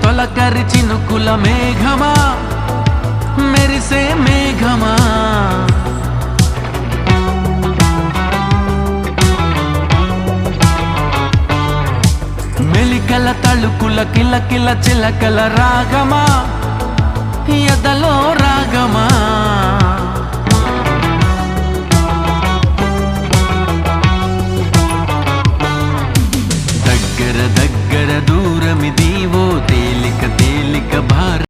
తొలకరి చినుకుల మేఘమా మెరిసే మేఘమా మెలికల తళుకుల కిలకిల చిలకల రాగమా ఎదలో